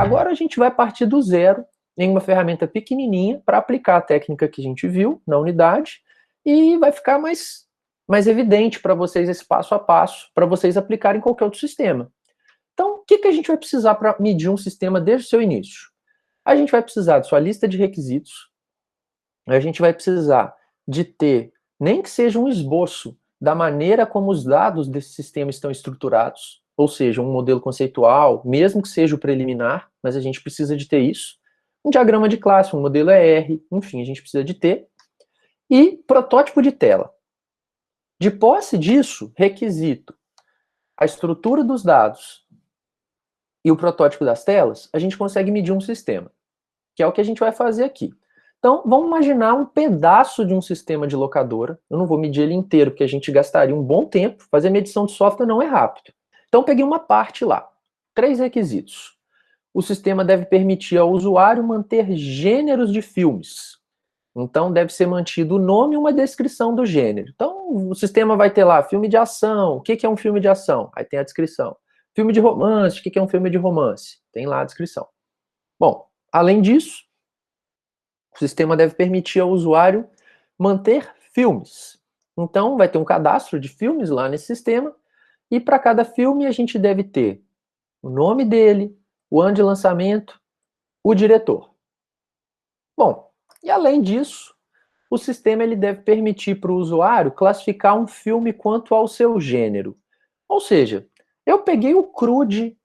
Agora a gente vai partir do zero em uma ferramenta pequenininha para aplicar a técnica que a gente viu na unidade e vai ficar mais evidente para vocês esse passo a passo, para vocês aplicarem em qualquer outro sistema. Então, o que a gente vai precisar para medir um sistema desde o seu início? A gente vai precisar de sua lista de requisitos, a gente vai precisar de ter, nem que seja um esboço da maneira como os dados desse sistema estão estruturados, ou seja, um modelo conceitual, mesmo que seja o preliminar, mas a gente precisa de ter isso. Um diagrama de classe, um modelo ER, enfim, a gente precisa de ter. E protótipo de tela. De posse disso, requisito a estrutura dos dados e o protótipo das telas, a gente consegue medir um sistema, que é o que a gente vai fazer aqui. Então, vamos imaginar um pedaço de um sistema de locadora. Eu não vou medir ele inteiro, porque a gente gastaria um bom tempo. Fazer medição de software não é rápido. Então, peguei uma parte lá. 3 requisitos. O sistema deve permitir ao usuário manter gêneros de filmes. Então, deve ser mantido o nome e uma descrição do gênero. Então, o sistema vai ter lá filme de ação. O que é um filme de ação? Aí tem a descrição. Filme de romance. O que é um filme de romance? Tem lá a descrição. Bom, além disso, o sistema deve permitir ao usuário manter filmes. Então, vai ter um cadastro de filmes lá nesse sistema, e para cada filme a gente deve ter o nome dele, o ano de lançamento, o diretor. Bom, e além disso, o sistema ele deve permitir para o usuário classificar um filme quanto ao seu gênero. Ou seja, eu peguei o CRUD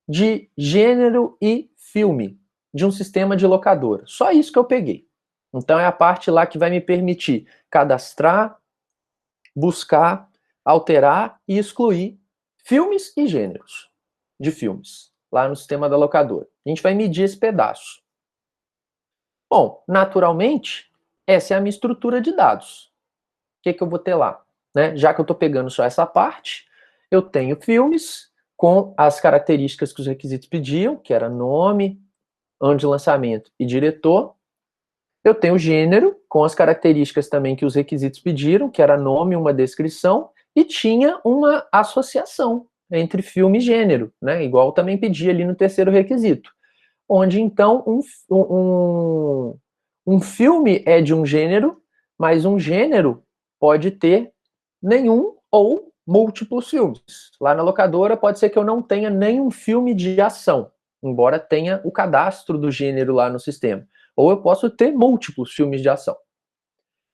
de gênero e filme de um sistema de locadora. Só isso que eu peguei. Então é a parte lá que vai me permitir cadastrar, buscar, alterar e excluir filmes e gêneros de filmes lá no sistema da locadora. A gente vai medir esse pedaço. Bom, naturalmente, essa é a minha estrutura de dados. O que eu vou ter lá? Né? Já que eu estou pegando só essa parte, eu tenho filmes com as características que os requisitos pediam, que era nome, ano de lançamento e diretor. Eu tenho gênero, com as características também que os requisitos pediram, que era nome, uma descrição, e tinha uma associação entre filme e gênero, né? Igual também pedia ali no terceiro requisito. Onde, então, um filme é de um gênero, mas um gênero pode ter nenhum ou múltiplos filmes. Lá na locadora pode ser que eu não tenha nenhum filme de ação, embora tenha o cadastro do gênero lá no sistema. Ou eu posso ter múltiplos filmes de ação.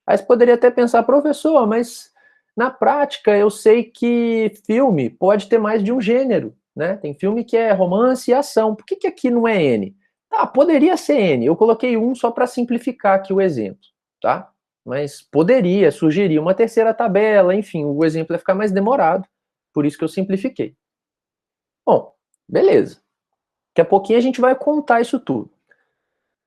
Aí você poderia até pensar, professor, mas na prática eu sei que filme pode ter mais de um gênero, né? Tem filme que é romance e ação. Por que aqui não é N? Ah, poderia ser N. Eu coloquei um só para simplificar aqui o exemplo, tá? Mas poderia sugerir uma terceira tabela, enfim, o exemplo ia ficar mais demorado, por isso que eu simplifiquei. Bom, beleza. Daqui a pouquinho a gente vai contar isso tudo.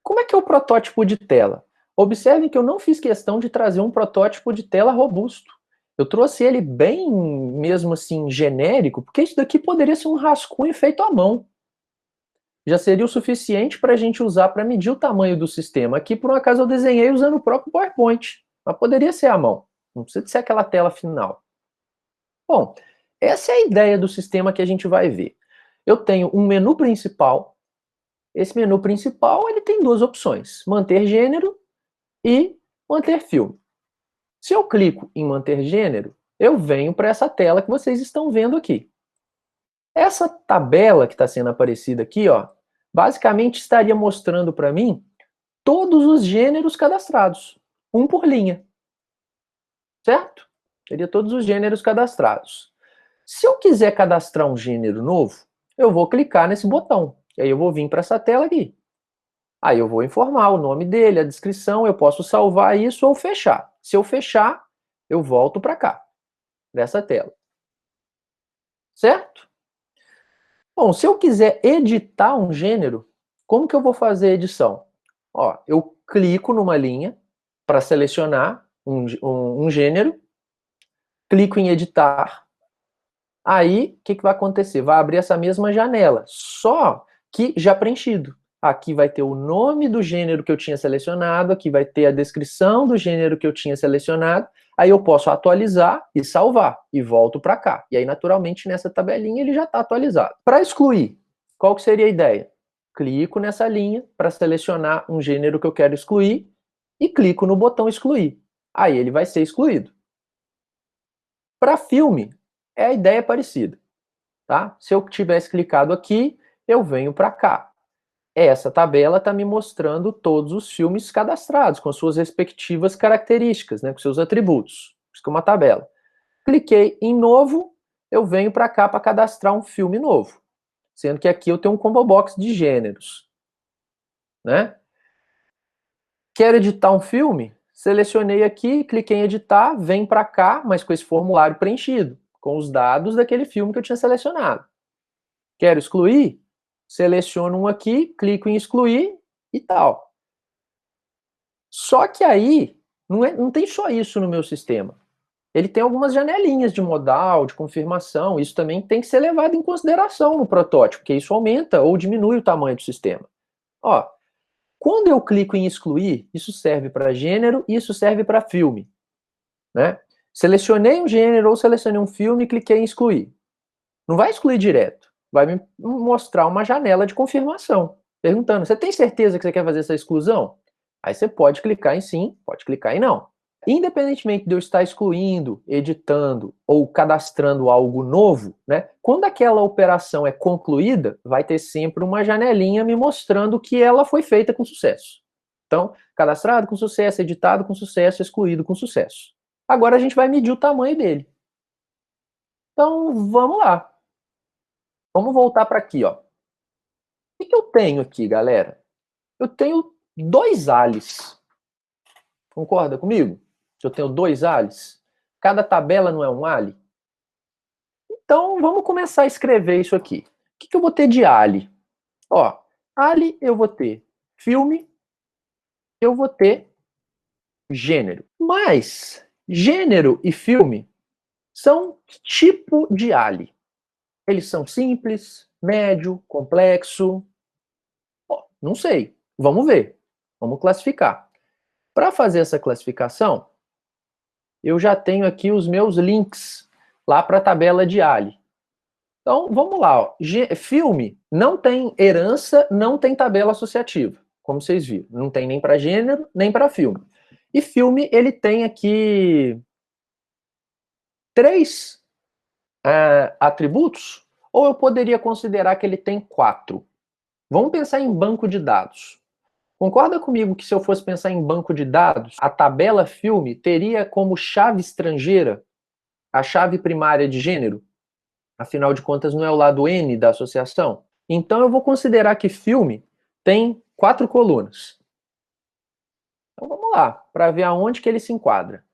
Como é que é o protótipo de tela? Observem que eu não fiz questão de trazer um protótipo de tela robusto. Eu trouxe ele bem, mesmo assim, genérico, porque isso daqui poderia ser um rascunho feito à mão. Já seria o suficiente para a gente usar para medir o tamanho do sistema. Aqui, por um acaso, eu desenhei usando o próprio PowerPoint, mas poderia ser à mão. Não precisa ser aquela tela final. Bom, essa é a ideia do sistema que a gente vai ver. Eu tenho um menu principal. Esse menu principal ele tem duas opções, manter gênero e manter filme. Se eu clico em manter gênero, eu venho para essa tela que vocês estão vendo aqui. Essa tabela que está sendo aparecida aqui, ó, basicamente estaria mostrando para mim todos os gêneros cadastrados, um por linha. Certo? Teria todos os gêneros cadastrados. Se eu quiser cadastrar um gênero novo, eu vou clicar nesse botão. E aí eu vou vir para essa tela aqui. Aí eu vou informar o nome dele, a descrição, eu posso salvar isso ou fechar. Se eu fechar, eu volto para cá, dessa tela. Certo? Bom, se eu quiser editar um gênero, como que eu vou fazer a edição? Ó, eu clico numa linha para selecionar um gênero, clico em editar, aí o que vai acontecer? Vai abrir essa mesma janela, só que já preenchido. Aqui vai ter o nome do gênero que eu tinha selecionado, aqui vai ter a descrição do gênero que eu tinha selecionado, aí eu posso atualizar e salvar, e volto para cá. E aí, naturalmente, nessa tabelinha ele já está atualizado. Para excluir, qual que seria a ideia? clico nessa linha para selecionar um gênero que eu quero excluir e clico no botão excluir. Aí ele vai ser excluído. Para filme, a ideia é parecida. Tá? Se eu tivesse clicado aqui, eu venho para cá. Essa tabela está me mostrando todos os filmes cadastrados, com suas respectivas características, né, com seus atributos. Isso que é uma tabela. Cliquei em novo, eu venho para cá para cadastrar um filme novo. Sendo que aqui eu tenho um combo box de gêneros. Né? Quero editar um filme? Selecionei aqui, cliquei em editar, vem para cá, mas com esse formulário preenchido, com os dados daquele filme que eu tinha selecionado. Quero excluir? Seleciono um aqui, clico em excluir e tal. Só que aí, não tem só isso no meu sistema. Ele tem algumas janelinhas de modal, de confirmação, isso também tem que ser levado em consideração no protótipo, porque isso aumenta ou diminui o tamanho do sistema. Ó, quando eu clico em excluir, isso serve para gênero e isso serve para filme. Né? Selecionei um gênero ou selecionei um filme e cliquei em excluir. Não vai excluir direto, vai me mostrar uma janela de confirmação, perguntando, você tem certeza que você quer fazer essa exclusão? Aí você pode clicar em sim, pode clicar em não. Independentemente de eu estar excluindo, editando ou cadastrando algo novo, né, quando aquela operação é concluída, vai ter sempre uma janelinha me mostrando que ela foi feita com sucesso. Então, cadastrado com sucesso, editado com sucesso, excluído com sucesso. Agora a gente vai medir o tamanho dele. Então, vamos lá. Vamos voltar para aqui, ó. O que eu tenho aqui, galera? Eu tenho dois alis. Concorda comigo? Eu tenho dois alis. Cada tabela não é um ali? Então, vamos começar a escrever isso aqui. O que eu vou ter de ali? Ó, ali eu vou ter filme, eu vou ter gênero. Mas gênero e filme são tipo de ali. Eles são simples, médio, complexo. Ó, não sei. Vamos ver. Vamos classificar. Para fazer essa classificação, eu já tenho aqui os meus links lá para a tabela de Ali. Então, vamos lá. Ó. Filme não tem herança, não tem tabela associativa, como vocês viram. Não tem nem para gênero, nem para filme. E filme, ele tem aqui três atributos, ou eu poderia considerar que ele tem quatro. Vamos pensar em banco de dados. Concorda comigo que se eu fosse pensar em banco de dados, a tabela filme teria como chave estrangeira a chave primária de gênero? Afinal de contas, não é o lado N da associação? Então eu vou considerar que filme tem quatro colunas. Então vamos lá, para ver aonde que ele se enquadra.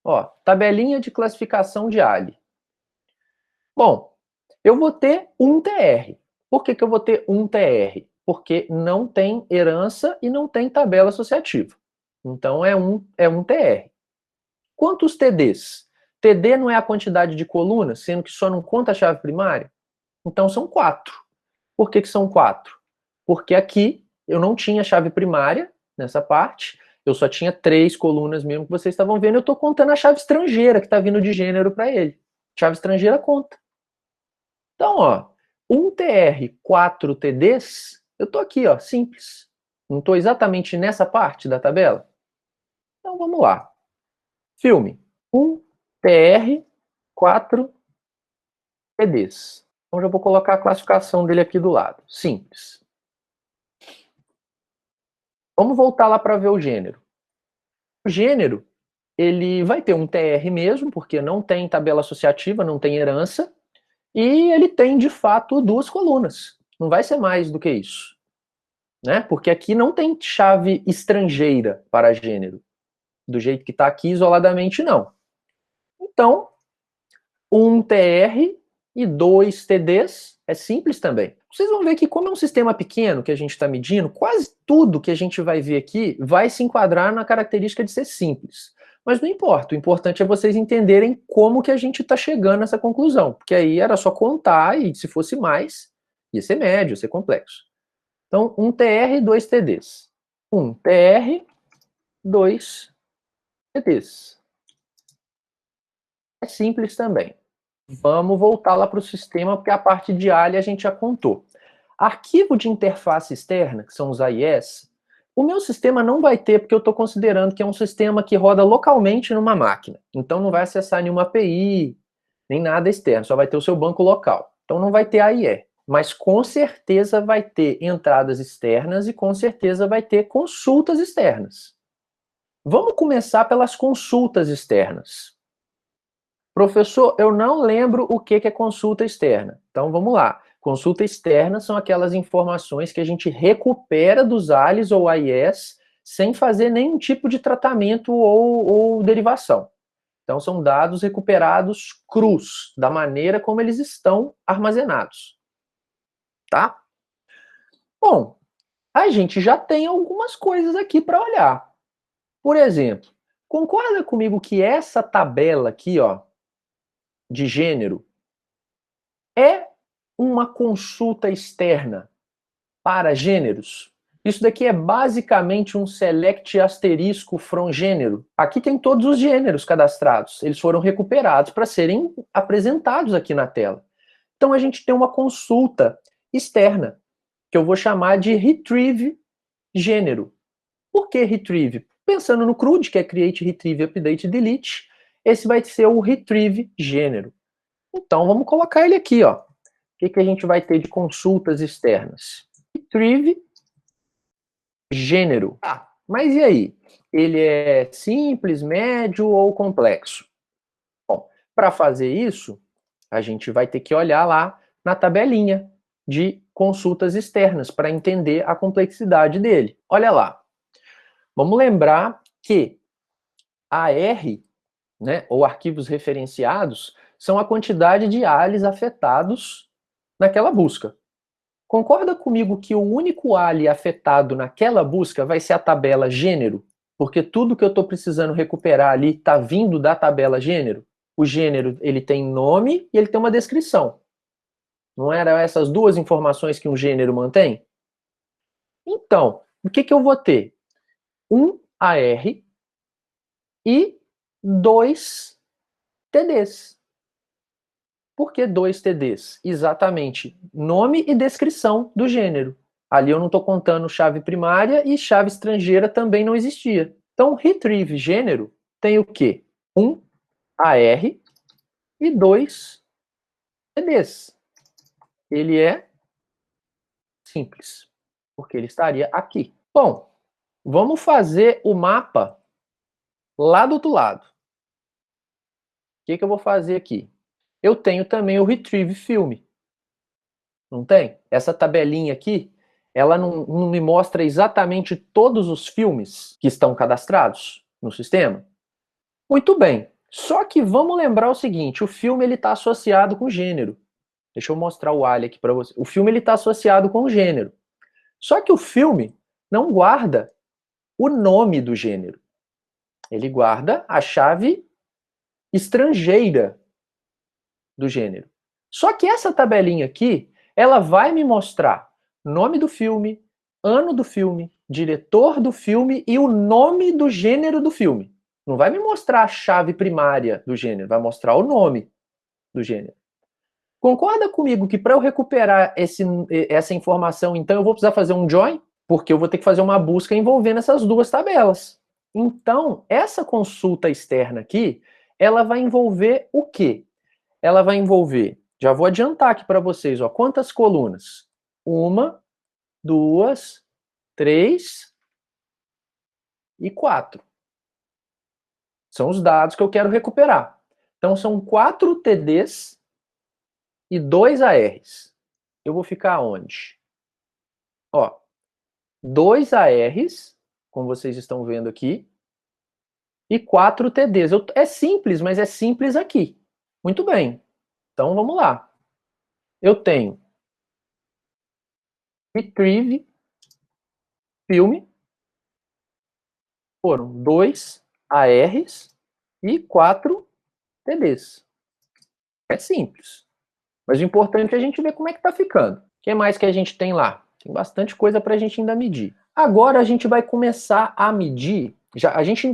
Ó, tabelinha de classificação de Ali. Bom, eu vou ter um TR. Por que eu vou ter um TR? Porque não tem herança e não tem tabela associativa. Então é um TR. Quantos TDs? TD não é a quantidade de colunas, sendo que só não conta a chave primária? Então são quatro. Por que são quatro? Porque aqui eu não tinha chave primária nessa parte, eu só tinha três colunas mesmo que vocês estavam vendo, eu estou contando a chave estrangeira que está vindo de gênero para ele. Chave estrangeira conta. Então, ó, um TR, 4 TDs, eu estou aqui, ó, simples. Não estou exatamente nessa parte da tabela? Então vamos lá. Filme. 1 TR, 4 TDs. Então já vou colocar a classificação dele aqui do lado. Simples. Vamos voltar lá para ver o gênero. O gênero, ele vai ter um TR mesmo, porque não tem tabela associativa, não tem herança, e ele tem, de fato, duas colunas. Não vai ser mais do que isso. Né? Porque aqui não tem chave estrangeira para gênero. Do jeito que está aqui, isoladamente, não. Então, um TR e dois TDs é simples também. Vocês vão ver que, como é um sistema pequeno que a gente está medindo, quase tudo que a gente vai ver aqui vai se enquadrar na característica de ser simples. Mas não importa, o importante é vocês entenderem como que a gente está chegando nessa conclusão, porque aí era só contar e, se fosse mais, ia ser médio, ia ser complexo. Então, um TR e dois TDs. Um TR, dois TDs. É simples também. Vamos voltar lá para o sistema, porque a parte de ALI a gente já contou. Arquivo de interface externa, que são os AIS, o meu sistema não vai ter, porque eu estou considerando que é um sistema que roda localmente numa máquina. Então não vai acessar nenhuma API, nem nada externo, só vai ter o seu banco local. Então não vai ter AIE. Mas com certeza vai ter entradas externas e com certeza vai ter consultas externas. Vamos começar pelas consultas externas. Professor, eu não lembro o que é consulta externa. Então vamos lá. Consulta externa são aquelas informações que a gente recupera dos ALIs ou AIS sem fazer nenhum tipo de tratamento ou derivação. Então são dados recuperados crus, da maneira como eles estão armazenados. Tá? Bom, a gente já tem algumas coisas aqui para olhar. Por exemplo, concorda comigo que essa tabela aqui, ó, de gênero, é uma consulta externa para gêneros? Isso daqui é basicamente um select asterisco from gênero. Aqui tem todos os gêneros cadastrados. Eles foram recuperados para serem apresentados aqui na tela. Então a gente tem uma consulta externa, que eu vou chamar de retrieve gênero. Por que retrieve? Pensando no CRUD, que é create, retrieve, update, delete, esse vai ser o retrieve gênero. Então vamos colocar ele aqui, ó. O que a gente vai ter de consultas externas? Retrieve gênero. Ah, mas e aí? Ele é simples, médio ou complexo? Bom, para fazer isso, a gente vai ter que olhar lá na tabelinha de consultas externas para entender a complexidade dele. Olha lá. Vamos lembrar que AR, né, ou arquivos referenciados, são a quantidade de ALIs afetados naquela busca. Concorda comigo que o único ALI afetado naquela busca vai ser a tabela gênero? Porque tudo que eu estou precisando recuperar ali está vindo da tabela gênero? O gênero ele tem nome e ele tem uma descrição. Não eram essas duas informações que um gênero mantém? Então, o que eu vou ter? Um AR e 2 TDs. Por que 2 TDs? Exatamente, nome e descrição do gênero. Ali eu não estou contando chave primária e chave estrangeira também não existia. Então, retrieve gênero tem o quê? Um AR e 2 TDs. Ele é simples, porque ele estaria aqui. Bom, vamos fazer o mapa lá do outro lado. O que eu vou fazer aqui? Eu tenho também o retrieve filme. Não tem? Essa tabelinha aqui, ela não me mostra exatamente todos os filmes que estão cadastrados no sistema? Muito bem. Só que vamos lembrar o seguinte, o filme ele está associado com gênero. Deixa eu mostrar o alho aqui para você. O filme ele está associado com o gênero. Só que o filme não guarda o nome do gênero. Ele guarda a chave estrangeira do gênero. Só que essa tabelinha aqui, ela vai me mostrar nome do filme, ano do filme, diretor do filme e o nome do gênero do filme. Não vai me mostrar a chave primária do gênero, vai mostrar o nome do gênero. Concorda comigo que para eu recuperar essa informação, então eu vou precisar fazer um join? Porque eu vou ter que fazer uma busca envolvendo essas duas tabelas. Então, essa consulta externa aqui, ela vai envolver o quê? Ela vai envolver, já vou adiantar aqui para vocês, ó, quantas colunas? 1, 2, 3 e 4. São os dados que eu quero recuperar. Então, são 4 TDs e 2 ARs. Eu vou ficar onde? Ó, 2 ARs, como vocês estão vendo aqui, e 4 TDs. É simples, mas é simples aqui. Muito bem. Então, vamos lá. Eu tenho retrieve filme, foram 2 ARs e 4 TDs. É simples. Mas o importante é a gente ver como é que está ficando. O que mais que a gente tem lá? Tem bastante coisa para a gente ainda medir. Agora a gente vai começar a medir.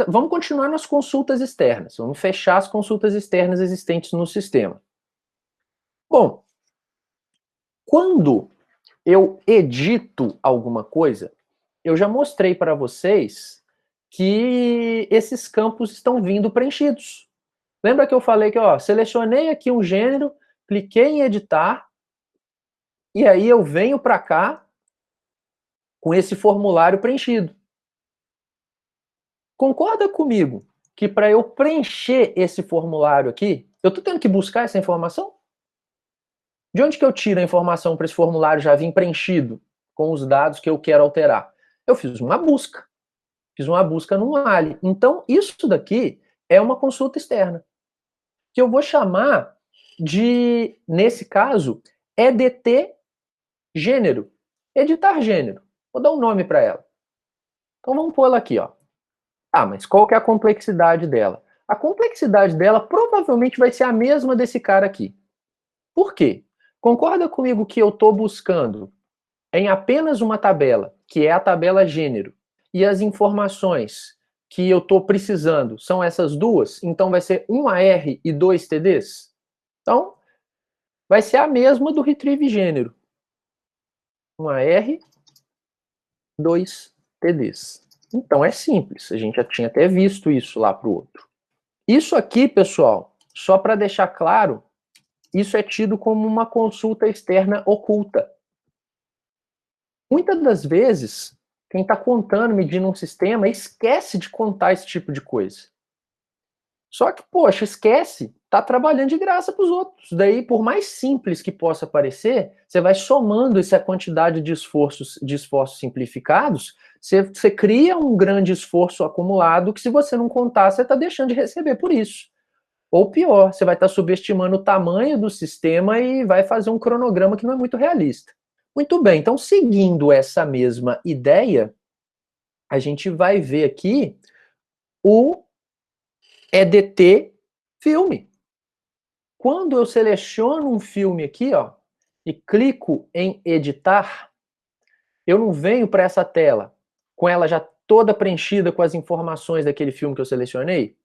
Vamos continuar nas consultas externas. Vamos fechar as consultas externas existentes no sistema. Bom, quando eu edito alguma coisa, eu já mostrei para vocês que esses campos estão vindo preenchidos. Lembra que eu falei que, ó, selecionei aqui um gênero, cliquei em editar, e aí eu venho para cá com esse formulário preenchido. Concorda comigo que para eu preencher esse formulário aqui, eu estou tendo que buscar essa informação? De onde que eu tiro a informação para esse formulário já vir preenchido com os dados que eu quero alterar? Eu fiz uma busca. Fiz uma busca no Ali. Então, isso daqui é uma consulta externa, que eu vou chamar de, nesse caso, EDT gênero. Editar gênero. Vou dar um nome para ela. Então, vamos pôr ela aqui, ó. Ah, mas qual que é a complexidade dela? A complexidade dela provavelmente vai ser a mesma desse cara aqui. Por quê? Concorda comigo que eu estou buscando em apenas uma tabela, que é a tabela gênero, e as informações que eu estou precisando são essas duas, então vai ser um AR e 2 TDs? Então, vai ser a mesma do retrieve gênero. Um AR, 2 TDs. Então é simples, a gente já tinha até visto isso lá para o outro. Isso aqui, pessoal, só para deixar claro, isso é tido como uma consulta externa oculta. Muitas das vezes, quem está contando, medindo um sistema, esquece de contar esse tipo de coisa. Só que, poxa, esquece, tá trabalhando de graça para os outros. Daí, por mais simples que possa parecer, você vai somando essa quantidade de esforços simplificados, você cria um grande esforço acumulado que, se você não contar, você está deixando de receber por isso. Ou pior, você vai estar subestimando o tamanho do sistema e vai fazer um cronograma que não é muito realista. Muito bem, então seguindo essa mesma ideia, a gente vai ver aqui o EDT filme. Quando eu seleciono um filme aqui, ó, e clico em editar, eu não venho para essa tela com ela já toda preenchida com as informações daquele filme que eu selecionei?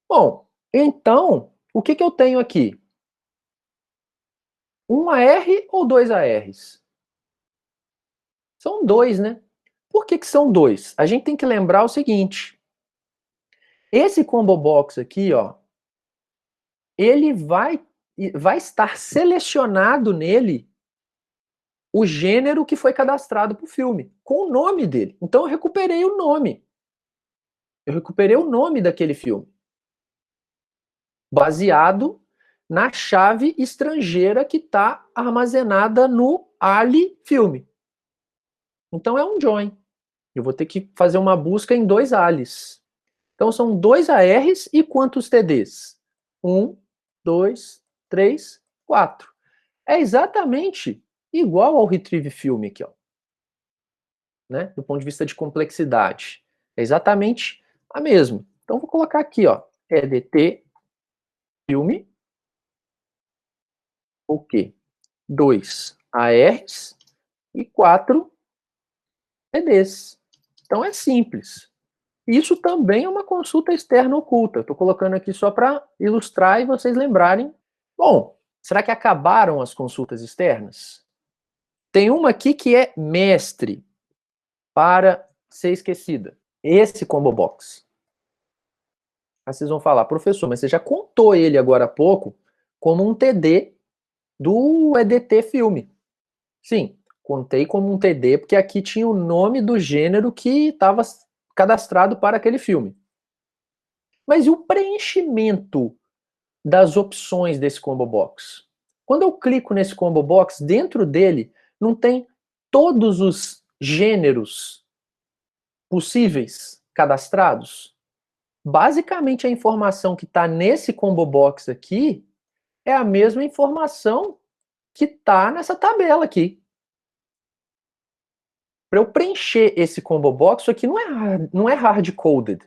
Bom, então, o que eu tenho aqui? Um AR ou dois ARs? São dois, né? Por que são dois? A gente tem que lembrar o seguinte. Esse combo box aqui, ó, ele vai estar selecionado nele o gênero que foi cadastrado para o filme, com o nome dele. Então eu recuperei o nome. Eu recuperei o nome daquele filme. Baseado na chave estrangeira que está armazenada no Ali filme. Então é um join. Eu vou ter que fazer uma busca em dois ALIs. Então são dois ARs e quantos TDs? 1, 2, 3, 4. É exatamente igual ao Retrieve Filme aqui, ó. Né? Do ponto de vista de complexidade. É exatamente a mesma. Então vou colocar aqui, ó, EDT Filme, o quê? 2 ARs e 4 TDs. Então é simples. Isso também é uma consulta externa oculta. Estou colocando aqui só para ilustrar e vocês lembrarem. Bom, será que acabaram as consultas externas? Tem uma aqui que é mestre para ser esquecida. Esse combo box. Aí vocês vão falar, professor, mas você já contou ele agora há pouco como um TD do EDT filme. Sim, contei como um TD porque aqui tinha o nome do gênero que estava cadastrado para aquele filme. Mas e o preenchimento das opções desse combo box? Quando eu clico nesse combo box, dentro dele não tem todos os gêneros possíveis cadastrados? Basicamente, a informação que está nesse combo box aqui é a mesma informação que está nessa tabela aqui. Para eu preencher esse combo box, isso aqui não é hard-coded.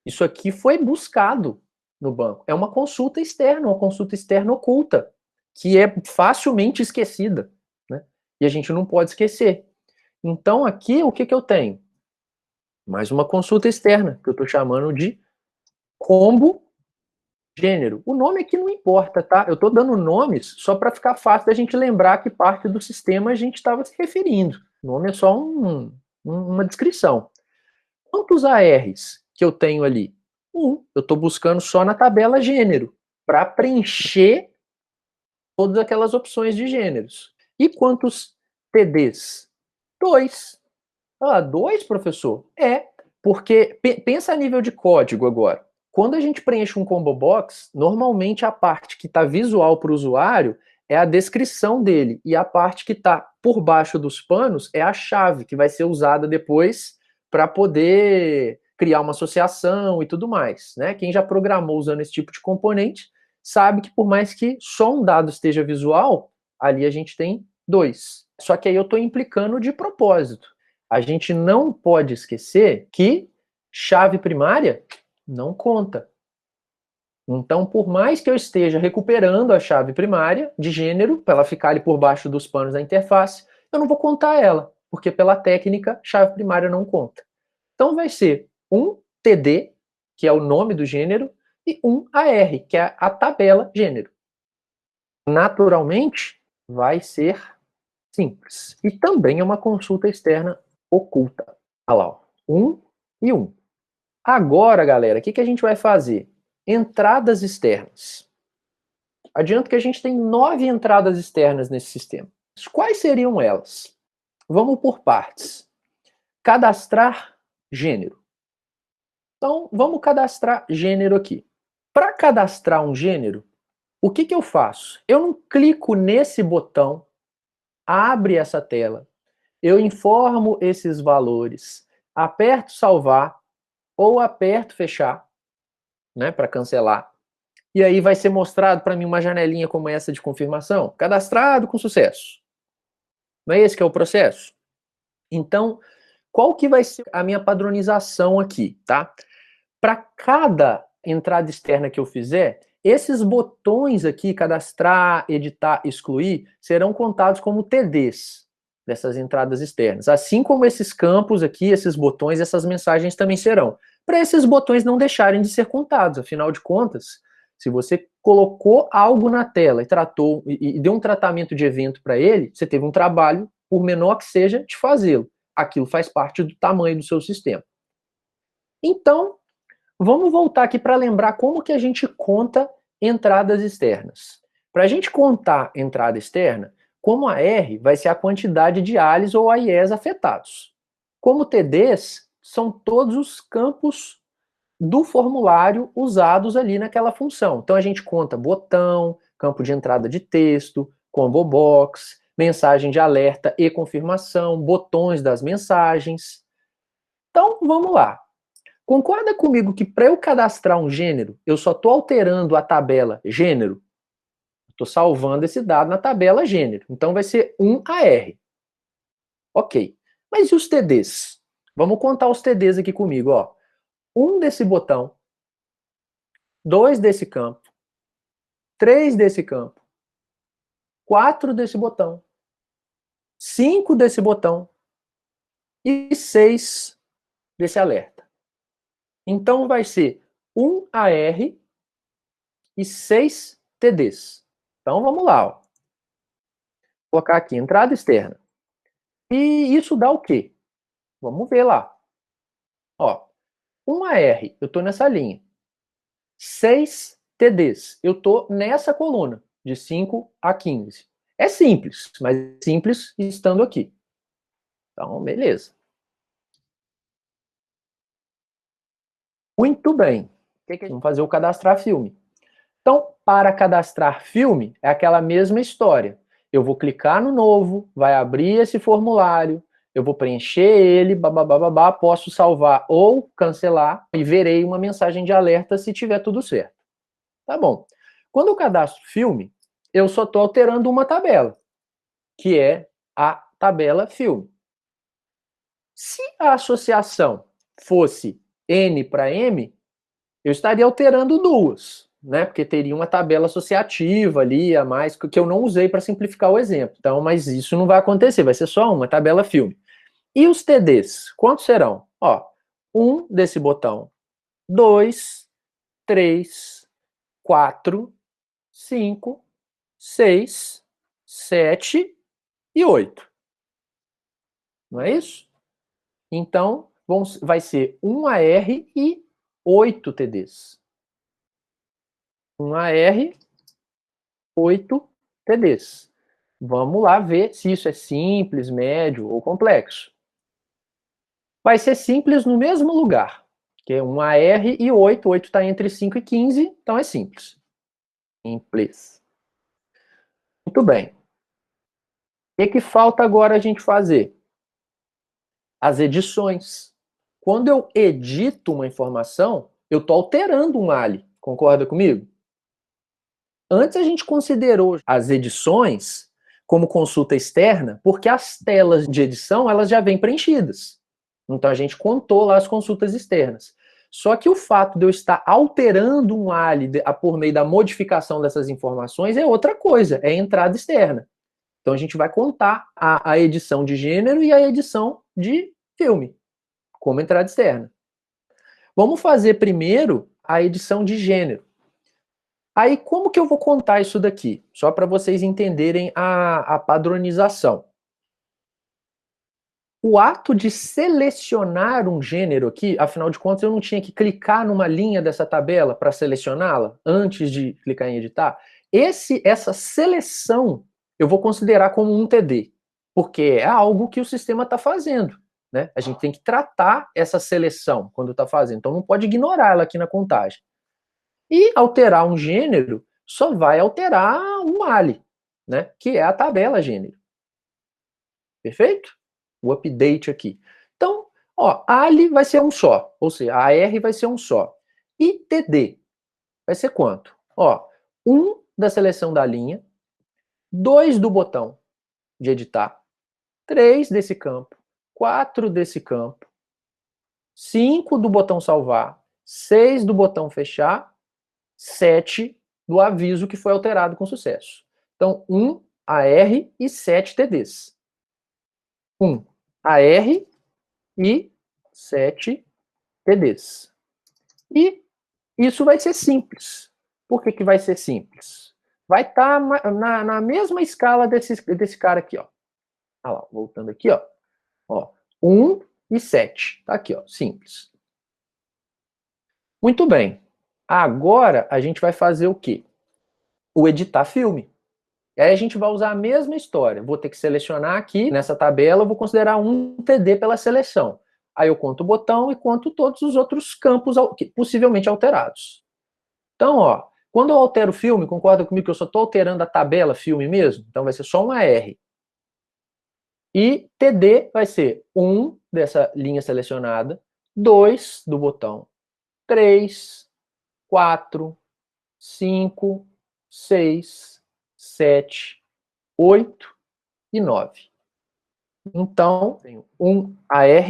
Isso aqui foi buscado no banco. É uma consulta externa oculta, que é facilmente esquecida, né? E a gente não pode esquecer. Então, aqui, o que eu tenho? Mais uma consulta externa, que eu estou chamando de combo Gênero. O nome aqui não importa, tá? Eu estou dando nomes só para ficar fácil da gente lembrar que parte do sistema a gente estava se referindo. O nome é só uma descrição. Quantos ARs que eu tenho ali? Eu estou buscando só na tabela gênero, para preencher todas aquelas opções de gêneros. E quantos TDs? 2. Ah, 2, professor? Porque pensa a nível de código agora. Quando a gente preenche um combo box, normalmente a parte que está visual para o usuário é a descrição dele, e a parte que está por baixo dos panos é a chave, que vai ser usada depois para poder criar uma associação e tudo mais. Né? Quem já programou usando esse tipo de componente sabe que por mais que só um dado esteja visual, ali a gente tem 2. Só que aí eu estou implicando de propósito. A gente não pode esquecer que chave primária não conta. Então, por mais que eu esteja recuperando a chave primária de gênero, para ela ficar ali por baixo dos panos da interface, eu não vou contar ela, porque pela técnica, chave primária não conta. Então, vai ser um TD, que é o nome do gênero, e um AR, que é a tabela gênero. Naturalmente, vai ser simples. E também é uma consulta externa oculta. Olha lá, ó. 1 e 1. Agora, galera, o que a gente vai fazer? Entradas externas. Adianto que a gente tem 9 entradas externas nesse sistema. Quais seriam elas? Vamos por partes. Cadastrar gênero. Então, vamos cadastrar gênero aqui. Para cadastrar um gênero, o que eu faço? Eu não clico nesse botão, abre essa tela, eu informo esses valores, aperto salvar ou aperto fechar, né, para cancelar. E aí vai ser mostrado para mim uma janelinha como essa de confirmação, cadastrado com sucesso. Não é esse que é o processo? Então, qual que vai ser a minha padronização aqui, tá? Para cada entrada externa que eu fizer, esses botões aqui, cadastrar, editar, excluir, serão contados como TDs dessas entradas externas. Assim como esses campos aqui, esses botões, essas mensagens também serão. Para esses botões não deixarem de ser contados, afinal de contas, se você colocou algo na tela e tratou e deu um tratamento de evento para ele, você teve um trabalho, por menor que seja, de fazê-lo. Aquilo faz parte do tamanho do seu sistema. Então, vamos voltar aqui para lembrar como que a gente conta entradas externas. Para a gente contar entrada externa, como a R vai ser a quantidade de ALIs ou AIEs afetados. Como TDs, são todos os campos do formulário usados ali naquela função. Então a gente conta botão, campo de entrada de texto, combo box, mensagem de alerta e confirmação, botões das mensagens. Então vamos lá. Concorda comigo que para eu cadastrar um gênero, eu só estou alterando a tabela gênero? Estou salvando esse dado na tabela gênero. Então vai ser um AR. Ok. Mas e os TDs? Vamos contar os TDs aqui comigo. Ó. Um desse botão, 2 desse campo, 3 desse campo, 4 desse botão, 5 desse botão e 6 desse alerta. Então vai ser um AR e 6 TDs. Então vamos lá. Ó. Vou colocar aqui, entrada externa. E isso dá o quê? Vamos ver lá. Ó, um AR, eu estou nessa linha. 6 TDs, eu estou nessa coluna, de 5 a 15. É simples, mas simples estando aqui. Então, beleza. Muito bem. Vamos fazer o cadastrar filme. Então, para cadastrar filme, é aquela mesma história. Eu vou clicar no novo, vai abrir esse formulário, eu vou preencher ele, babá, posso salvar ou cancelar e verei uma mensagem de alerta se tiver tudo certo. Tá bom. Quando eu cadastro filme, eu só estou alterando uma tabela, que é a tabela filme. Se a associação fosse N para M, eu estaria alterando duas, né? Porque teria uma tabela associativa ali a mais que eu não usei para simplificar o exemplo. Então, mas isso não vai acontecer, vai ser só uma tabela filme. E os TDs, quantos serão? Ó, um desse botão, 2, 3, 4, 5, 6, 7 e 8. Não é isso? Então, vai ser 1 AR e 8 TDs. 1 AR, 8 TDs. Vamos lá ver se isso é simples, médio ou complexo. Vai ser simples no mesmo lugar, que é 1 AR e 8. 8 está entre 5 e 15, então é simples. Simples. Muito bem. O que falta agora a gente fazer? As edições. Quando eu edito uma informação, eu estou alterando um ALI. Concorda comigo? Antes a gente considerou as edições como consulta externa, porque as telas de edição elas já vêm preenchidas. Então a gente contou lá as consultas externas. Só que o fato de eu estar alterando um ALI por meio da modificação dessas informações é outra coisa, é entrada externa. Então a gente vai contar a edição de gênero e a edição de filme como entrada externa. Vamos fazer primeiro a edição de gênero. Aí, como que eu vou contar isso daqui? Só para vocês entenderem a padronização. O ato de selecionar um gênero aqui, afinal de contas, eu não tinha que clicar numa linha dessa tabela para selecioná-la antes de clicar em editar. Essa seleção eu vou considerar como um TD, porque é algo que o sistema está fazendo. Né? A gente tem que tratar essa seleção quando está fazendo, então não pode ignorar ela aqui na contagem. E alterar um gênero só vai alterar um ALI, né? Que é a tabela gênero. Perfeito? O update aqui. Então, ó, ALI vai ser um só, ou seja, AR vai ser um só. E TD vai ser quanto? Ó, 1 da seleção da linha, 2 do botão de editar, 3 desse campo, 4 desse campo, 5 do botão salvar, 6 do botão fechar, 7 do aviso que foi alterado com sucesso. Então, 1 AR e 7 TDs. 1 AR e 7 TDs. E isso vai ser simples. Por que vai ser simples? Vai estar na mesma escala desse cara aqui, ó. Olha lá, voltando aqui, ó. 1 e 7. Tá aqui, ó, simples. Muito bem. Agora a gente vai fazer o quê? O editar filme. E aí a gente vai usar a mesma história. Vou ter que selecionar aqui, nessa tabela, eu vou considerar um TD pela seleção. Aí eu conto o botão e conto todos os outros campos possivelmente alterados. Então, ó, quando eu altero o filme, concorda comigo que eu só estou alterando a tabela filme mesmo? Então vai ser só um AR. E TD vai ser 1 dessa linha selecionada, 2 do botão, 3, 4, 5, 6, 7, 8 e 9. Então, tenho 1 AR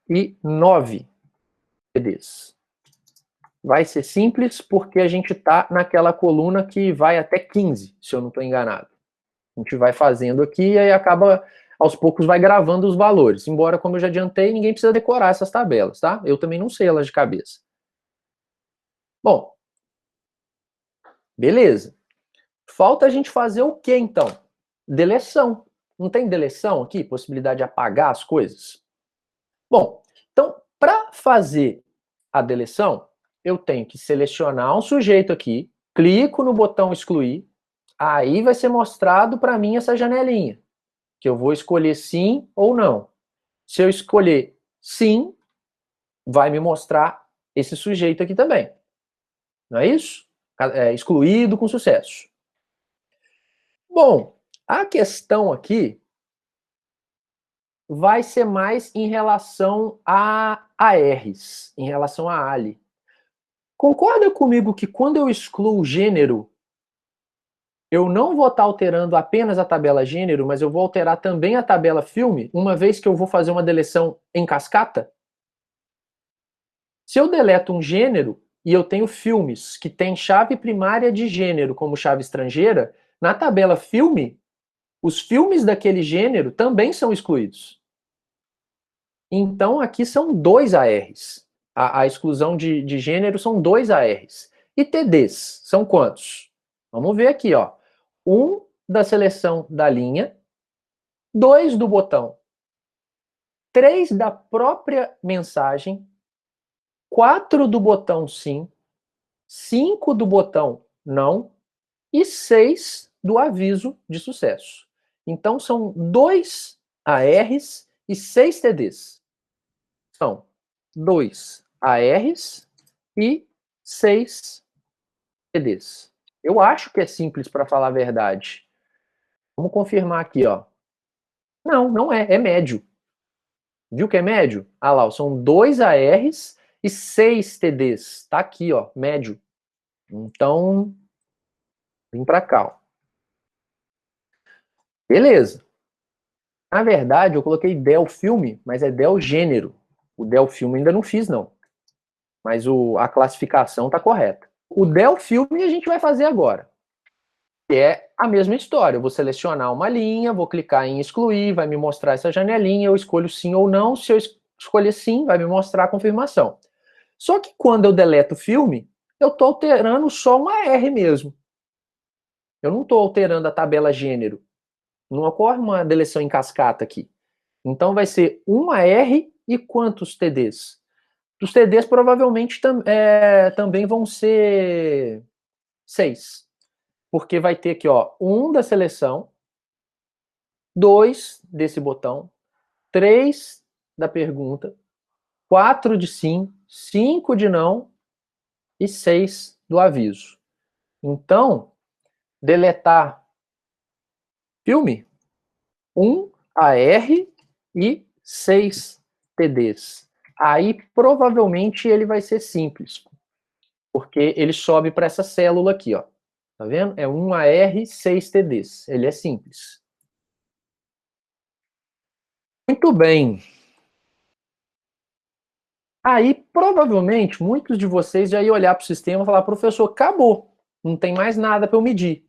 e 9 TDs. Vai ser simples porque a gente está naquela coluna que vai até 15, se eu não estou enganado. A gente vai fazendo aqui e aí acaba, aos poucos, vai gravando os valores. Embora, como eu já adiantei, ninguém precisa decorar essas tabelas, tá? Eu também não sei elas de cabeça. Bom, beleza. Falta a gente fazer o que, então? Deleção. Não tem deleção aqui? Possibilidade de apagar as coisas? Bom, então, para fazer a deleção, eu tenho que selecionar um sujeito aqui, clico no botão excluir, aí vai ser mostrado para mim essa janelinha, que eu vou escolher sim ou não. Se eu escolher sim, vai me mostrar esse sujeito aqui também. Não é isso? Excluído com sucesso. Bom, a questão aqui vai ser mais em relação a ARs, em relação a ALI. Concorda comigo que quando eu excluo o gênero, eu não vou estar alterando apenas a tabela gênero, mas eu vou alterar também a tabela filme, uma vez que eu vou fazer uma deleção em cascata? Se eu deleto um gênero e eu tenho filmes que têm chave primária de gênero como chave estrangeira, na tabela filme, os filmes daquele gênero também são excluídos. Então, aqui são 2 ARs. A exclusão de gênero são 2 ARs. E TDs são quantos? Vamos ver aqui, ó. 1 da seleção da linha, 2 do botão, 3 da própria mensagem, 4 do botão sim, 5 do botão não e 6 do aviso de sucesso. Então são 2 ARs e 6 TDs. São 2 ARs e 6 TDs. Eu acho que é simples, para falar a verdade. Vamos confirmar aqui, ó. Não, não é. É médio. Viu que é médio? Ah lá, são 2 ARs e 6 TDs. Tá aqui, ó, médio. Então, vem para cá, ó. Beleza. Na verdade, eu coloquei del filme, mas é del gênero. O del filme ainda não fiz, não. Mas a classificação tá correta. O del filme a gente vai fazer agora. Que é a mesma história. Eu vou selecionar uma linha, vou clicar em excluir, vai me mostrar essa janelinha, eu escolho sim ou não. Se eu escolher sim, vai me mostrar a confirmação. Só que quando eu deleto o filme, eu estou alterando só uma R mesmo. Eu não estou alterando a tabela gênero. Não ocorre uma deleção em cascata aqui. Então vai ser uma R e quantos TDs? Os TDs provavelmente também vão ser 6. Porque vai ter aqui, ó, 1 da seleção, 2 desse botão, 3 da pergunta, 4 de sim, 5 de não e 6 do aviso. Então, deletar filme, 1 AR e 6 TDs. Aí, provavelmente, ele vai ser simples, porque ele sobe para essa célula aqui, ó. Tá vendo? É 1 AR, 6 TDs. Ele é simples. Muito bem. Aí, provavelmente, muitos de vocês já iam olhar para o sistema e falar, professor, acabou. Não tem mais nada para eu medir.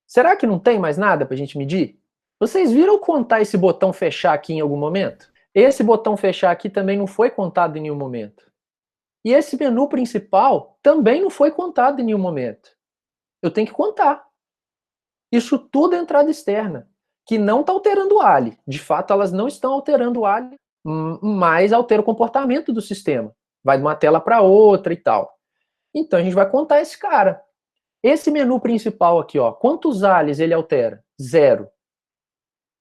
Será que não tem mais nada para a gente medir? Vocês viram contar esse botão fechar aqui em algum momento? Esse botão fechar aqui também não foi contado em nenhum momento. E esse menu principal também não foi contado em nenhum momento. Eu tenho que contar. Isso tudo é entrada externa, que não está alterando o ALI. De fato, elas não estão alterando o ALI, mas altera o comportamento do sistema. Vai de uma tela para outra e tal. Então a gente vai contar esse cara. Esse menu principal aqui, ó, quantos ALIs ele altera? 0.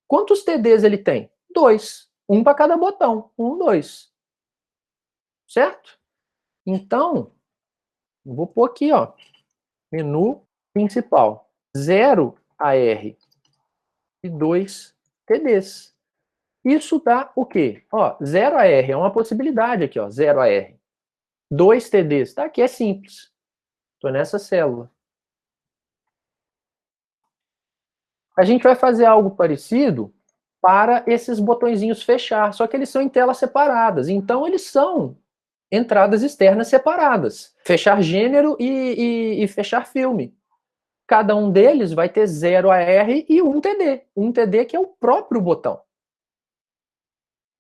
Quantos TDs ele tem? 2. Um para cada botão. 1, 2. Certo? Então, vou pôr aqui, ó, menu principal. 0 AR e 2 TDs. Isso dá o quê? Ó, 0 AR é uma possibilidade aqui, ó, 0 AR. 2 TDs, tá? Aqui é simples. Estou nessa célula. A gente vai fazer algo parecido para esses botõezinhos fechar, só que eles são em telas separadas. Então, eles são entradas externas separadas. Fechar gênero e fechar filme. Cada um deles vai ter 0 AR e 1 TD. 1 TD que é o próprio botão.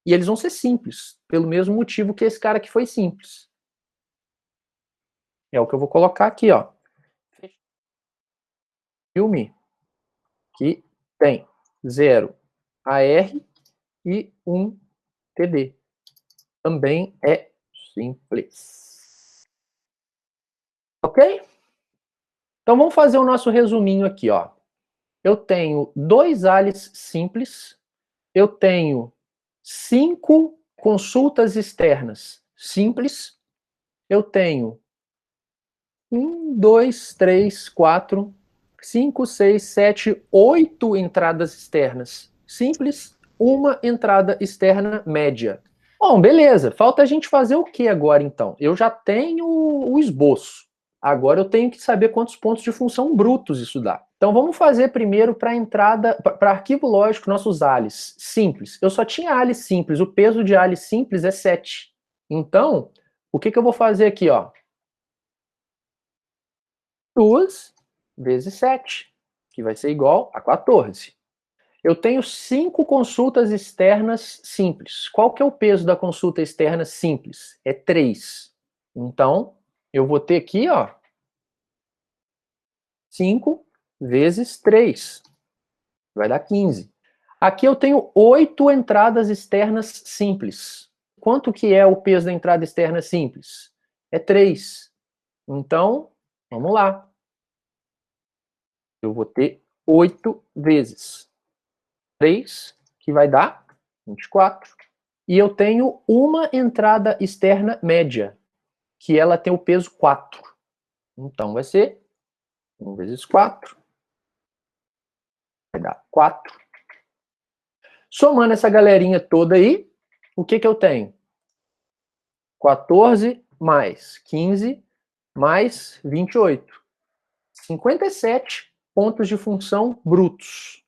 E eles vão ser simples, pelo mesmo motivo que esse cara aqui foi simples. É o que eu vou colocar aqui, ó. Filme que tem 0 AR e 1 TD. Também é simples. Ok? Então vamos fazer o nosso resuminho aqui, ó. Eu tenho 2 ALIs simples, eu tenho 5 consultas externas simples, eu tenho 1, 2, 3, 4, 5, 6, 7, 8 entradas externas simples, uma entrada externa média. Bom, beleza. Falta a gente fazer o que agora, então? Eu já tenho o esboço. Agora eu tenho que saber quantos pontos de função brutos isso dá. Então vamos fazer primeiro para entrada, para arquivo lógico, nossos ALIs simples. Eu só tinha ALIs simples, o peso de ALIs simples é 7. Então, o que eu vou fazer aqui, ó? 2 vezes 7, que vai ser igual a 14. Eu tenho 5 consultas externas simples. Qual que é o peso da consulta externa simples? É 3. Então, eu vou ter aqui, ó, 5 vezes 3. Vai dar 15. Aqui eu tenho 8 entradas externas simples. Quanto que é o peso da entrada externa simples? É 3. Então, vamos lá. Eu vou ter 8 vezes 3, que vai dar 24. E eu tenho uma entrada externa média, que ela tem o peso 4. Então, vai ser 1 vezes 4. Vai dar 4. Somando essa galerinha toda aí, o que eu tenho? 14 mais 15 mais 28. 57 pontos de função brutos.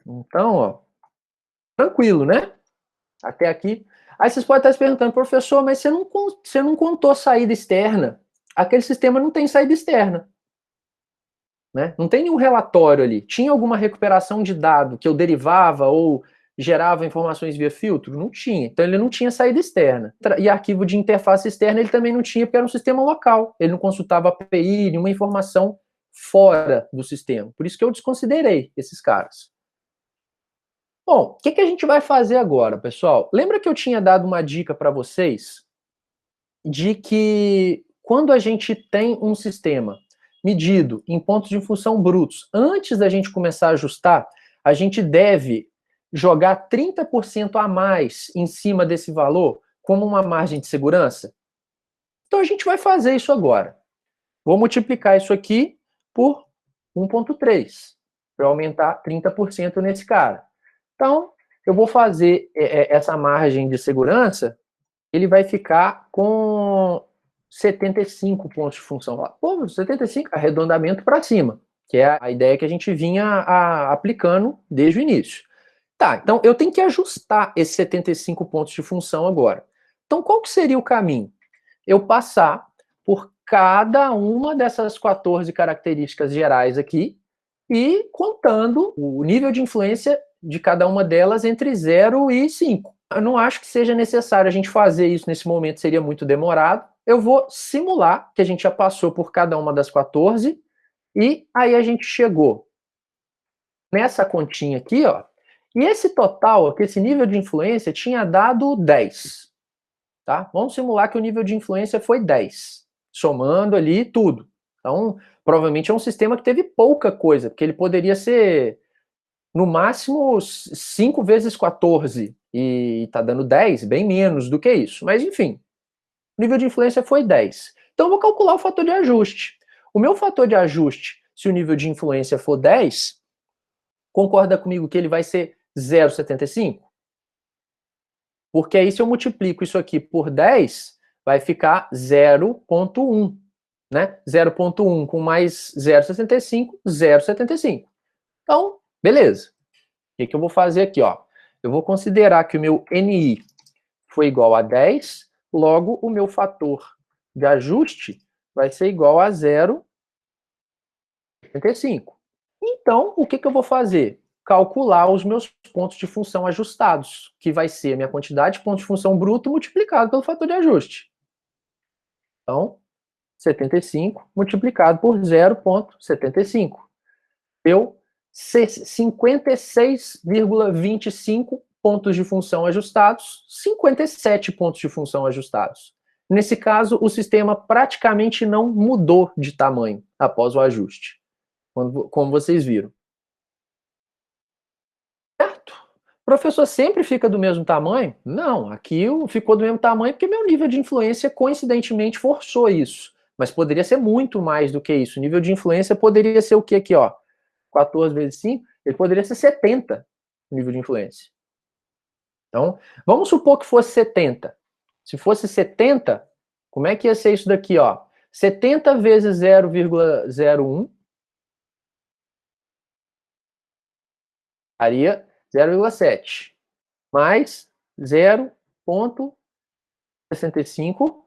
Então, ó, tranquilo, né? Até aqui. Aí vocês podem estar se perguntando, professor, mas você não contou saída externa. Aquele sistema não tem saída externa. Né? Não tem nenhum relatório ali. Tinha alguma recuperação de dado que eu derivava ou gerava informações via filtro? Não tinha. Então ele não tinha saída externa. E arquivo de interface externa ele também não tinha, porque era um sistema local. Ele não consultava API, nenhuma informação fora do sistema. Por isso que eu desconsiderei esses caras. Bom, o que a gente vai fazer agora, pessoal? Lembra que eu tinha dado uma dica para vocês de que quando a gente tem um sistema medido em pontos de função brutos, antes da gente começar a ajustar, a gente deve jogar 30% a mais em cima desse valor como uma margem de segurança? Então a gente vai fazer isso agora. Vou multiplicar isso aqui por 1,3 para aumentar 30% nesse cara. Então, eu vou fazer essa margem de segurança, ele vai ficar com 75 pontos de função. Pô, 75, arredondamento para cima, que é a ideia que a gente vinha aplicando desde o início. Tá, então eu tenho que ajustar esses 75 pontos de função agora. Então, qual que seria o caminho? Eu passar por cada uma dessas 14 características gerais aqui e contando o nível de influência de cada uma delas entre 0 e 5. Eu não acho que seja necessário a gente fazer isso nesse momento, seria muito demorado. Eu vou simular que a gente já passou por cada uma das 14 e aí a gente chegou nessa continha aqui, ó. E esse total, aqui, esse nível de influência tinha dado 10. Tá? Vamos simular que o nível de influência foi 10, somando ali tudo. Então, provavelmente é um sistema que teve pouca coisa, porque ele poderia ser no máximo 5 vezes 14 e está dando 10, bem menos do que isso. Mas enfim, o nível de influência foi 10. Então eu vou calcular o fator de ajuste. O meu fator de ajuste, se o nível de influência for 10, concorda comigo que ele vai ser 0,75? Porque aí se eu multiplico isso aqui por 10, vai ficar 0,1. Né? 0,1 com mais 0,65, 0,75. Então, beleza. O que eu vou fazer aqui? Ó? Eu vou considerar que o meu NI foi igual a 10, logo o meu fator de ajuste vai ser igual a 0,75. Então, o que eu vou fazer? Calcular os meus pontos de função ajustados, que vai ser a minha quantidade de pontos de função bruto multiplicado pelo fator de ajuste. Então, 75 multiplicado por 0,75. Deu 56,25 pontos de função ajustados, 57 pontos de função ajustados. Nesse caso, o sistema praticamente não mudou de tamanho após o ajuste, como vocês viram. Certo? O professor sempre fica do mesmo tamanho? Não, aqui ficou do mesmo tamanho porque meu nível de influência coincidentemente forçou isso. Mas poderia ser muito mais do que isso. O nível de influência poderia ser o que aqui, ó? 14 vezes 5, ele poderia ser 70 o nível de influência. Então, vamos supor que fosse 70. Se fosse 70, como é que ia ser isso daqui, ó? 70 vezes 0,01 daria 0,7 mais 0,65,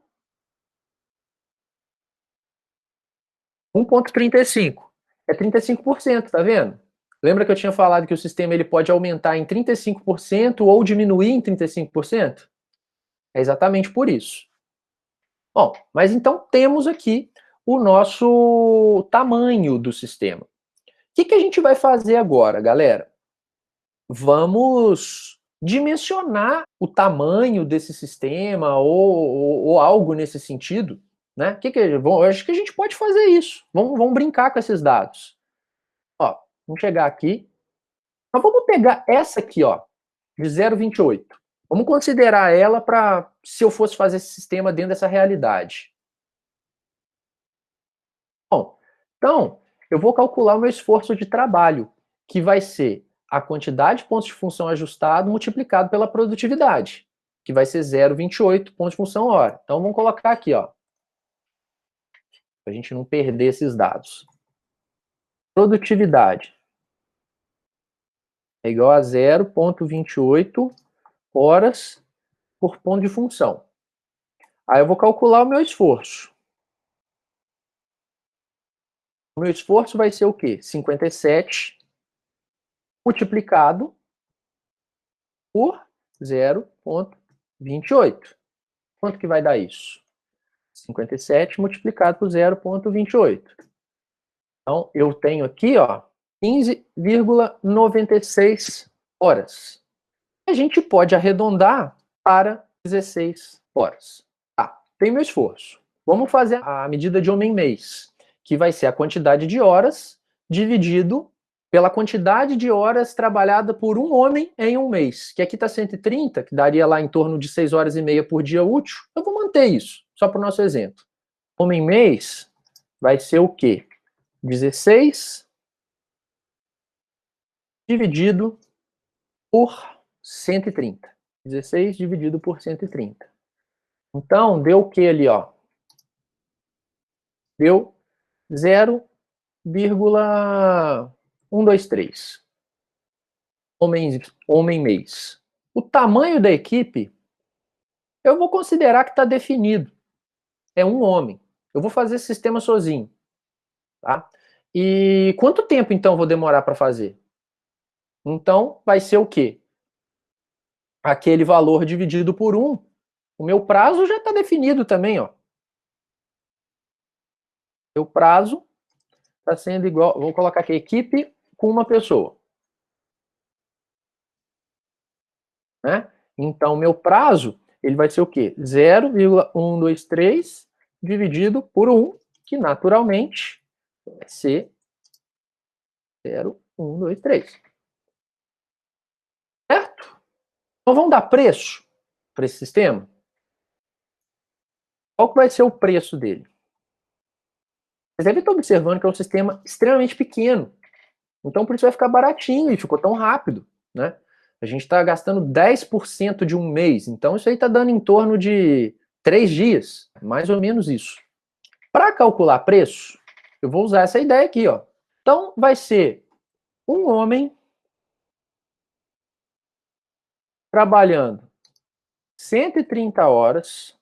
1,35. É 35%, tá vendo? Lembra que eu tinha falado que o sistema ele pode aumentar em 35% ou diminuir em 35%? É exatamente por isso. Bom, mas então temos aqui o nosso tamanho do sistema. O que a gente vai fazer agora, galera? Vamos dimensionar o tamanho desse sistema ou algo nesse sentido, né? Eu acho que a gente pode fazer isso. Vamos brincar com esses dados. Ó, vamos chegar aqui. Mas vamos pegar essa aqui, ó, de 0,28. Vamos considerar ela para se eu fosse fazer esse sistema dentro dessa realidade. Bom, então eu vou calcular o meu esforço de trabalho, que vai ser a quantidade de pontos de função ajustado multiplicado pela produtividade, que vai ser 0,28 pontos de função hora. Então vamos colocar aqui, ó, para a gente não perder esses dados. Produtividade é igual a 0,28 horas por ponto de função. Aí eu vou calcular o meu esforço. O meu esforço vai ser o quê? 57 multiplicado por 0,28. Quanto que vai dar isso? 57 multiplicado por 0,28. Então, eu tenho aqui, ó, 15,96 horas. A gente pode arredondar para 16 horas. Tá, tem meu esforço. Vamos fazer a medida de homem-mês, que vai ser a quantidade de horas dividido pela quantidade de horas trabalhada por um homem em um mês, que aqui está 130, que daria lá em torno de 6 horas e meia por dia útil. Eu vou manter isso, só para o nosso exemplo. Homem-mês vai ser o quê? 16 dividido por 130. 16 dividido por 130. Então, deu o que ali, ó? Deu 0,123. Homem-mês. O tamanho da equipe, eu vou considerar que está definido. É um homem. Eu vou fazer esse sistema sozinho. Tá? E quanto tempo, então, vou demorar para fazer? Então, vai ser o quê? Aquele valor dividido por 1. O meu prazo já está definido também, ó. Meu prazo está sendo igual, vou colocar aqui, equipe com uma pessoa. Né? Então, meu prazo, ele vai ser o quê? 0,123 dividido por 1, que naturalmente vai ser 0,123. Certo? Então, vamos dar preço para esse sistema? Qual que vai ser o preço dele? Vocês devem estar observando que é um sistema extremamente pequeno. Então, por isso vai ficar baratinho e ficou tão rápido, né? A gente está gastando 10% de um mês. Então, isso aí está dando em torno de 3 dias. Mais ou menos isso. Para calcular preço, eu vou usar essa ideia aqui, ó. Então, vai ser um homem trabalhando 130 horas.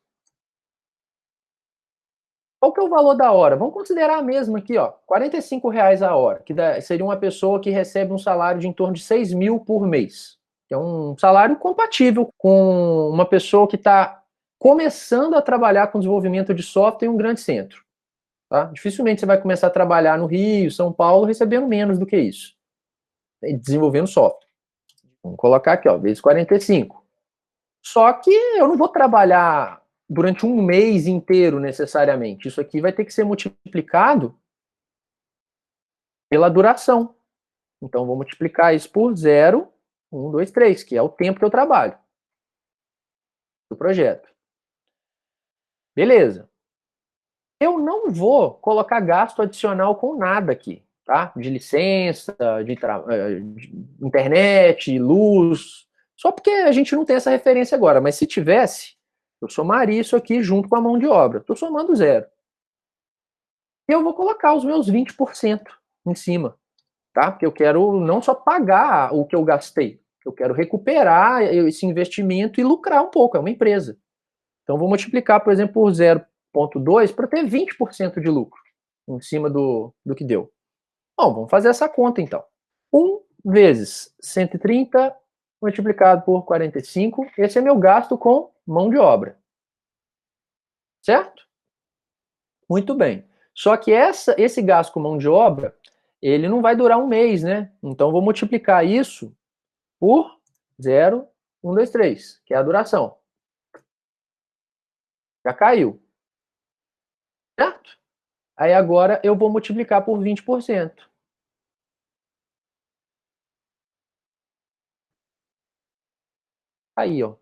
Qual que é o valor da hora? Vamos considerar a mesma aqui, ó, R$ 45 a hora, que seria uma pessoa que recebe um salário de em torno de 6 mil por mês. Que é um salário compatível com uma pessoa que está começando a trabalhar com desenvolvimento de software em um grande centro. Tá? Dificilmente você vai começar a trabalhar no Rio, São Paulo, recebendo menos do que isso. Desenvolvendo software. Vamos colocar aqui, ó, vezes 45. Só que eu não vou trabalhar durante um mês inteiro, necessariamente. Isso aqui vai ter que ser multiplicado pela duração. Então, vou multiplicar isso por 0,123, que é o tempo que eu trabalho do projeto. Beleza. Eu não vou colocar gasto adicional com nada aqui, tá? De licença, de internet, luz, só porque a gente não tem essa referência agora. Mas se tivesse, eu somaria isso aqui junto com a mão de obra. Estou somando 0. E eu vou colocar os meus 20% em cima, tá? Porque eu quero não só pagar o que eu gastei, eu quero recuperar esse investimento e lucrar um pouco, é uma empresa. Então, vou multiplicar, por exemplo, por 0,2 para ter 20% de lucro em cima do que deu. Bom, vamos fazer essa conta, então. 1 vezes 130 multiplicado por 45, esse é meu gasto com mão de obra. certo? Muito bem. Só que esse gasto com mão de obra, ele não vai durar um mês, né? Então, vou multiplicar isso por 0,123, que é a duração. Já caiu, certo? Aí agora eu vou multiplicar por 20%. Aí, ó.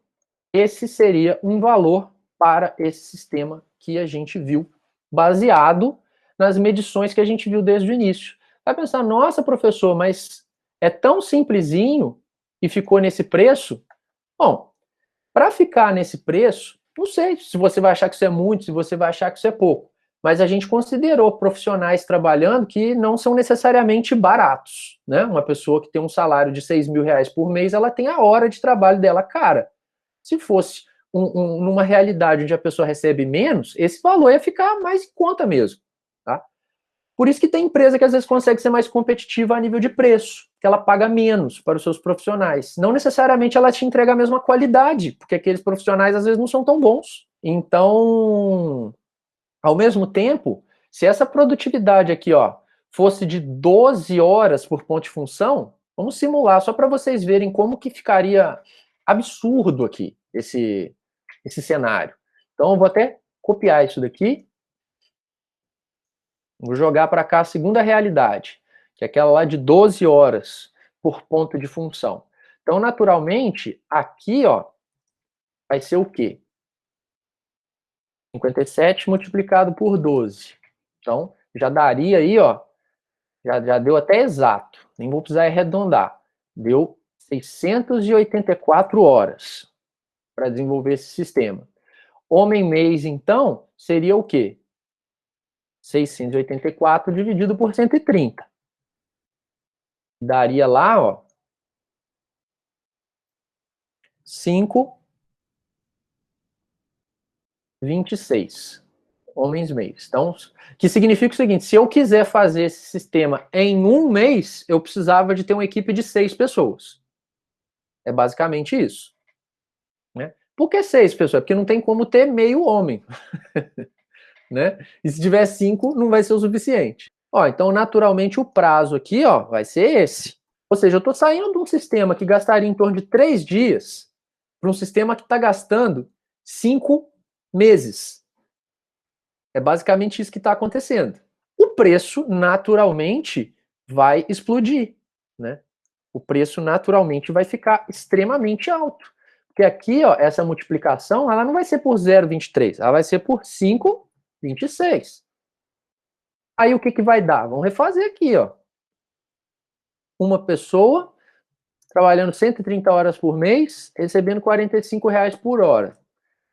Esse seria um valor para esse sistema que a gente viu, baseado nas medições que a gente viu desde o início. Vai pensar, nossa, professor, mas é tão simplesinho e ficou nesse preço? Bom, para ficar nesse preço, não sei se você vai achar que isso é muito, se você vai achar que isso é pouco, mas a gente considerou profissionais trabalhando que não são necessariamente baratos, né? Uma pessoa que tem um salário de 6 mil reais por mês, ela tem a hora de trabalho dela cara. Se fosse numa realidade onde a pessoa recebe menos, esse valor ia ficar mais em conta mesmo, tá? Por isso que tem empresa que às vezes consegue ser mais competitiva a nível de preço, que ela paga menos para os seus profissionais. Não necessariamente ela te entrega a mesma qualidade, porque aqueles profissionais às vezes não são tão bons. Então, ao mesmo tempo, se essa produtividade aqui, ó, fosse de 12 horas por ponto de função, vamos simular só para vocês verem como que ficaria absurdo aqui esse cenário. Então, eu vou até copiar isso daqui. Vou jogar para cá a segunda realidade, que é aquela lá de 12 horas por ponto de função. Então, naturalmente, aqui, ó, vai ser o quê? 57 multiplicado por 12. Então, já daria aí, ó, já deu até exato, nem vou precisar arredondar. Deu 684 horas para desenvolver esse sistema. Homem-mês, então, seria o quê? 684 dividido por 130. Daria lá, ó, 5,26 homens-mês. Então, que significa o seguinte, se eu quiser fazer esse sistema em um mês, eu precisava de ter uma equipe de 6 pessoas. É basicamente isso. Né? Por que 6 pessoas? Porque não tem como ter meio homem. Né? E se tiver 5, não vai ser o suficiente. Ó, então, naturalmente, o prazo aqui, ó, vai ser esse. Ou seja, eu estou saindo de um sistema que gastaria em torno de 3 dias para um sistema que está gastando 5 meses. É basicamente isso que está acontecendo. O preço, naturalmente, vai explodir. Né? O preço, naturalmente, vai ficar extremamente alto. Porque aqui, ó, essa multiplicação, ela não vai ser por 0,23, ela vai ser por 5,26. Aí o que, que vai dar? Vamos refazer aqui, ó. Uma pessoa trabalhando 130 horas por mês, recebendo R$ 45 por hora.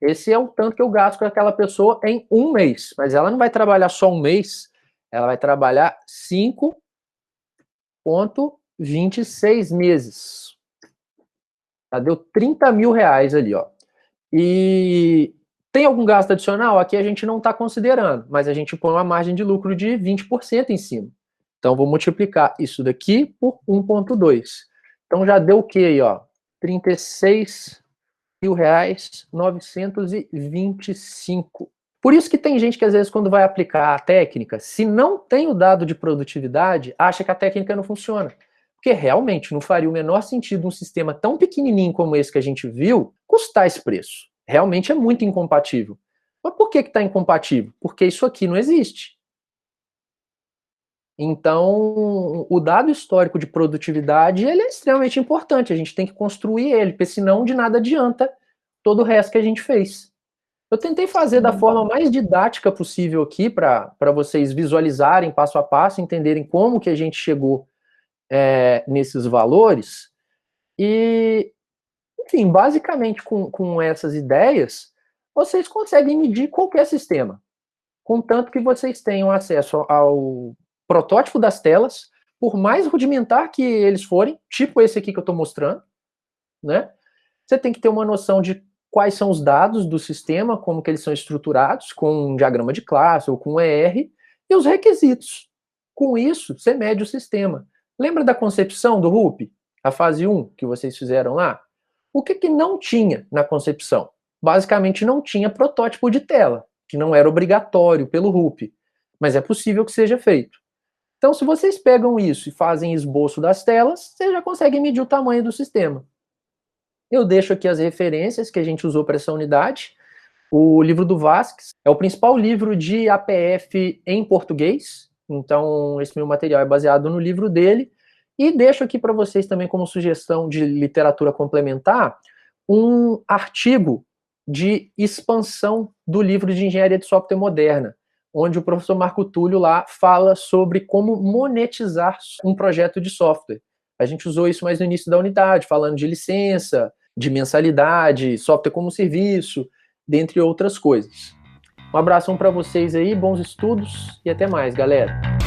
Esse é o tanto que eu gasto com aquela pessoa em um mês. Mas ela não vai trabalhar só um mês, ela vai trabalhar 5,26 meses. Já deu 30 mil reais ali, ó. E tem algum gasto adicional? Aqui a gente não está considerando, mas a gente põe uma margem de lucro de 20% em cima. Então, vou multiplicar isso daqui por 1,2. Então, já deu o que aí, ó? 36 mil reais, 925. Por isso que tem gente que, às vezes, quando vai aplicar a técnica, se não tem o dado de produtividade, acha que a técnica não funciona. Porque realmente não faria o menor sentido um sistema tão pequenininho como esse que a gente viu custar esse preço. Realmente é muito incompatível. Mas por que está incompatível? Porque isso aqui não existe. Então, o dado histórico de produtividade ele é extremamente importante. A gente tem que construir ele, porque senão de nada adianta todo o resto que a gente fez. Eu tentei fazer da forma mais didática possível aqui para vocês visualizarem passo a passo, entenderem como que a gente chegou nesses valores. E, enfim, basicamente com essas ideias, vocês conseguem medir qualquer sistema, contanto que vocês tenham acesso ao protótipo das telas, por mais rudimentar que eles forem, tipo esse aqui que eu estou mostrando, né? Você tem que ter uma noção de quais são os dados do sistema, como que eles são estruturados, com um diagrama de classe ou com ER, e os requisitos. Com isso, você mede o sistema. Lembra da concepção do RUP? A fase 1 que vocês fizeram lá? O que não tinha na concepção? Basicamente não tinha protótipo de tela. que não era obrigatório pelo RUP, mas é possível que seja feito. Então, se vocês pegam isso e fazem esboço das telas, vocês já conseguem medir o tamanho do sistema. Eu deixo aqui as referências que a gente usou para essa unidade. O livro do Vasques é o principal livro de APF em português, então esse meu material é baseado no livro dele. E deixo aqui para vocês também como sugestão de literatura complementar um artigo de expansão do livro de Engenharia de Software Moderna, onde o professor Marco Túlio lá fala sobre como monetizar um projeto de software. A gente usou isso mais no início da unidade, falando de licença, de mensalidade, software como serviço, dentre outras coisas. Um abração para vocês aí, bons estudos e até mais, galera.